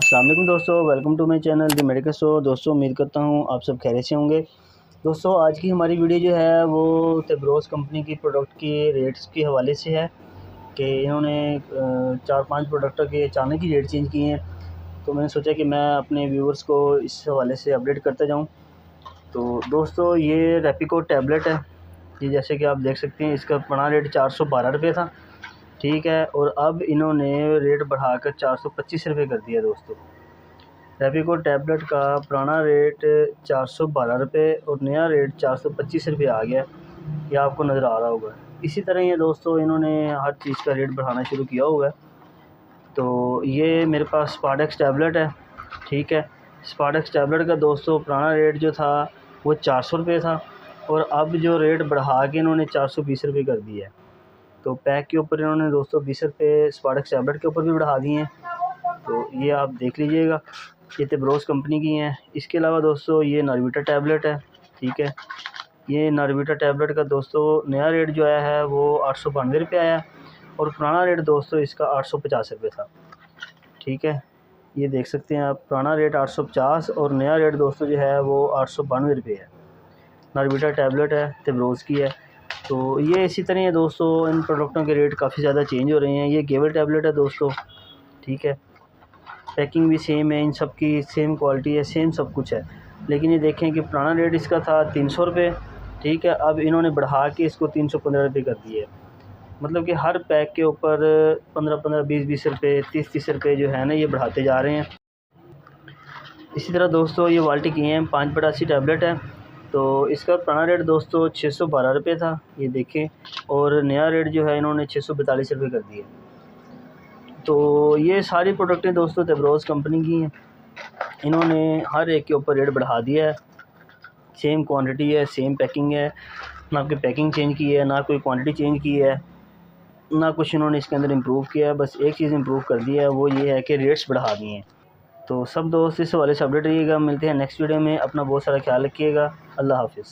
अस्सलाम वालेकुम दोस्तों, welcome to my channel the medical store. दोस्तों उम्मीद करता हूँ आप सब खैरियत से होंगे। दोस्तों आज की हमारी वीडियो जो है वो तेब्रोज़ कंपनी की प्रोडक्ट के रेट्स के हवाले से है कि इन्होंने 4-5 प्रोडक्टों के अचानक ही रेट चेंज किए हैं। तो मैंने सोचा कि मैं अपने व्यूअर्स को इस हवाले से अपडेट करता जाऊँ। तो दोस्तों ये रेपिको टैबलेट है, ये जैसे कि आप देख सकते हैं इसका पुराना रेट 412 रुपये था, ठीक है, और अब इन्होंने रेट बढ़ाकर 425 रुपये कर दिया। दोस्तों रेपिको टैबलेट का पुराना रेट 412 रुपये और नया रेट 425 रुपये आ गया, ये आपको नज़र आ रहा होगा। इसी तरह ये दोस्तों इन्होंने हर चीज़ का रेट बढ़ाना शुरू किया हुआ है। तो ये मेरे पास स्पार्डेक्स टैबलेट है, ठीक है। स्पार्डेक्स टैबलेट का दोस्तों पुराना रेट जो था वो 400 रुपये था और अब जो रेट बढ़ा के इन्होंने 420 रुपये कर दिया है। तो पैक के ऊपर इन्होंने दोस्तों 20 रुपये स्पार्डेक्स टैबलेट के ऊपर भी बढ़ा दिए हैं। तो ये आप देख लीजिएगा, ये तेब्रोज़ कंपनी की हैं। इसके अलावा दोस्तों ये नॉर्विटा टैबलेट है, ठीक है। ये नॉर्विटा टैबलेट का दोस्तों नया रेट जो आया है वो 892 रुपये आया और पुराना रेट दोस्तों इसका 850 रुपये था, ठीक है। ये देख सकते हैं आप, पुराना रेट 850 और नया रेट दोस्तों जो है वो 892 रुपये है। नॉर्विटा टैबलेट है, तेब्रोज़ की है। तो ये इसी तरह है दोस्तों, इन प्रोडक्टों के रेट काफ़ी ज़्यादा चेंज हो रहे हैं। ये गेवल टैबलेट है दोस्तों, ठीक है। पैकिंग भी सेम है, इन सब की सेम क्वालिटी है, सेम सब कुछ है। लेकिन ये देखें कि पुराना रेट इसका था 300 रुपये, ठीक है। अब इन्होंने बढ़ा के इसको 315 रुपये कर दिए है। मतलब कि हर पैक के ऊपर 15-15, 20-20 रुपये, 30-30 रुपये जो है ना ये बढ़ाते जा रहे हैं। इसी तरह दोस्तों ये वाल्टी की हैं 5/80 टैबलेट है। तो इसका पुराना रेट दोस्तों 612 रुपये था, ये देखें, और नया रेट जो है इन्होंने 642 रुपये कर दिए। तो ये सारी प्रोडक्टें दोस्तों तेब्रोज़ कंपनी की हैं। इन्होंने हर एक के ऊपर रेट बढ़ा दिया है। सेम क्वांटिटी है, सेम पैकिंग है, ना कोई पैकिंग चेंज की है, ना कोई क्वांटिटी चेंज की है, ना कुछ इन्होंने इसके अंदर इम्प्रूव किया है। बस एक चीज़ इम्प्रूव कर दिया है, वो ये है कि रेट्स बढ़ा दिए हैं। तो सब दोस्त इस हवाले से अपडेट रहिएगा। मिलते हैं नेक्स्ट वीडियो में। अपना बहुत सारा ख्याल रखिएगा। अल्लाह हाफ़िज़।